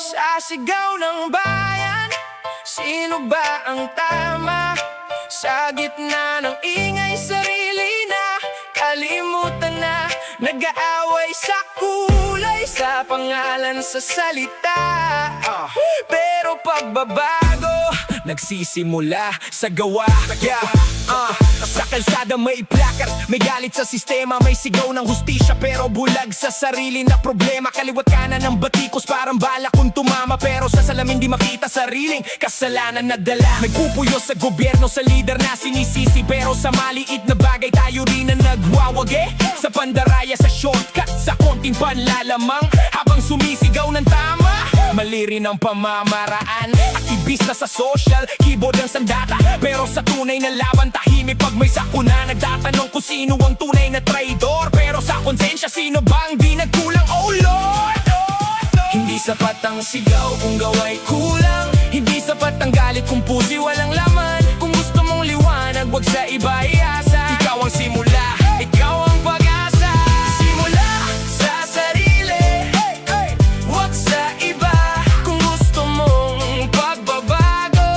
Sa sigaw ng bayan, sino ba ang tama? Sa gitna ng ingay, sarili na kalimutan na. Nag-aaway sa kulay, sa pangalan, sa salita. Pero pagbabago nagsisimula sa gawa. Sa kalsada may plakar, may galit sa sistema, may sigaw ng hustisya, pero bulag sa sarili na problema. Kaliwat kanan ng batikos, parang bala kung tumama, pero sa salamin di makita sariling kasalanan na dala. May pupuyo sa gobyerno, sa lider na sinisisi, pero sa maliit na bagay tayo rin na nagwawagi. Sa pandaraya, sa shortcut, sa konting panlalamang, habang sumisigaw ng tama, mali rin ang pamamaraan. Aktivista sa social, keyboard ang sandata, pero sa tunay na laban tahimik pag may sakuna. Nagtatanong kung sino ang tunay na traidor, pero sa konsensya sino bang di nagkulang? Oh Lord, hindi sapat ang sigaw kung gawa'y kulang. Hindi sapat ang galit kung pusi walang laman. Kung gusto mong liwanag, wag sa iba iasa. Ikaw ang simula, ikaw ang pag-asa. Simula sa sarili, wag sa iba. Kung gusto mong pagbabago,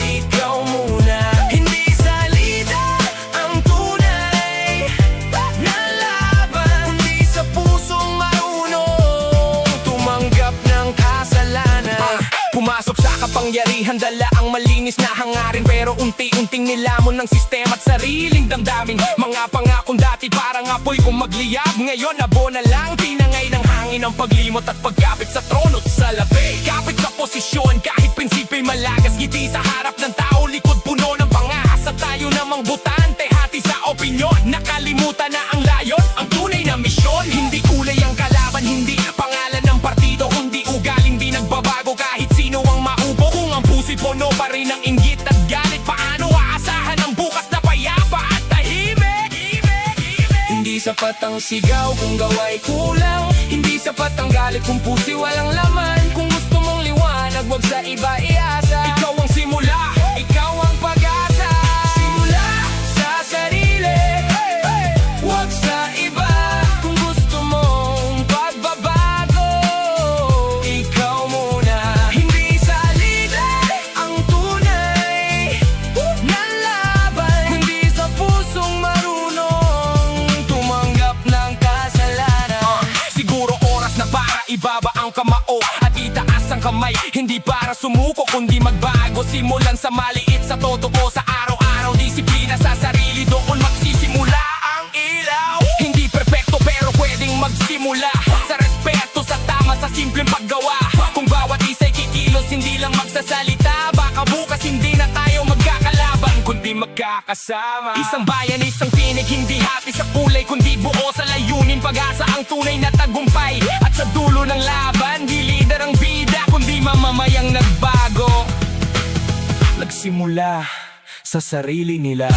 ikaw muna. Hindi salita ang tunay na laban, kundi sa pusong marunong tumanggap ng kasalanan. Pumasok sa kapangyarihan, dala ang malinis na hangarin, pero unti-unting nilamon ng sistema at sariling damdamin. Mga pangakong dati parang apoy kung magliyab, ngayon abo na lang. Tinangay ng hangin ang paglimot at pagkapit sa trono at sa labi. Kapit sa posisyon kahit prinsipyo'y malagas, ngiti sa harap ng tao, likod puno ng pangahas. At tayo namang butante, hati sa opinyon. Nakalimutan na ang layon, ang tunay na misyon. Hindi kulay ang kalaban, hindi pangalan ng partido, kundi ugaling di nagbabago kahit sino ang maupo. Kung ang puso'y puno pa rin ng inggit at galit, paano aasahan ang bukas na payapa at tahimik? Hindi sapat ang sigaw kung gawa'y kulang. Hindi sapat ang galit kung puso'y walang laman. Kung gusto mong liwanag, wag sa iba iasa. Ikaw ang simula, ikaw ang pag-asa. Simula sa sarili, wag sa iba. Kung gusto mong pagbabago, ikaw muna. Hindi salita ang tunay na laban, kundi sa pusong marunong tumanggap ng kasalanan. Siguro oras na para ibaba ang kamao at itaas ang kamay, hindi para sumuko kundi magbago. Simulan sa maliit, sa totoo, sa araw-araw. Disiplina sa sarili, doon magsisimula ang ilaw. Hindi perpekto pero pwedeng magsimula sa respeto, sa tama, sa simpleng paggawa. Kung bawat isa'y kikilos, hindi lang magsasalita, baka bukas hindi na tayo magkakalaban kundi magkakasama. Isang bayan, isang tinig, hindi hati sa kulay kundi buo sa layunin. Pag-asa ang tunay na tagumpay, at sa dulo ng laban di lider ang bida kundi mamamayang nagbago. Nagsimula sa sarili nila.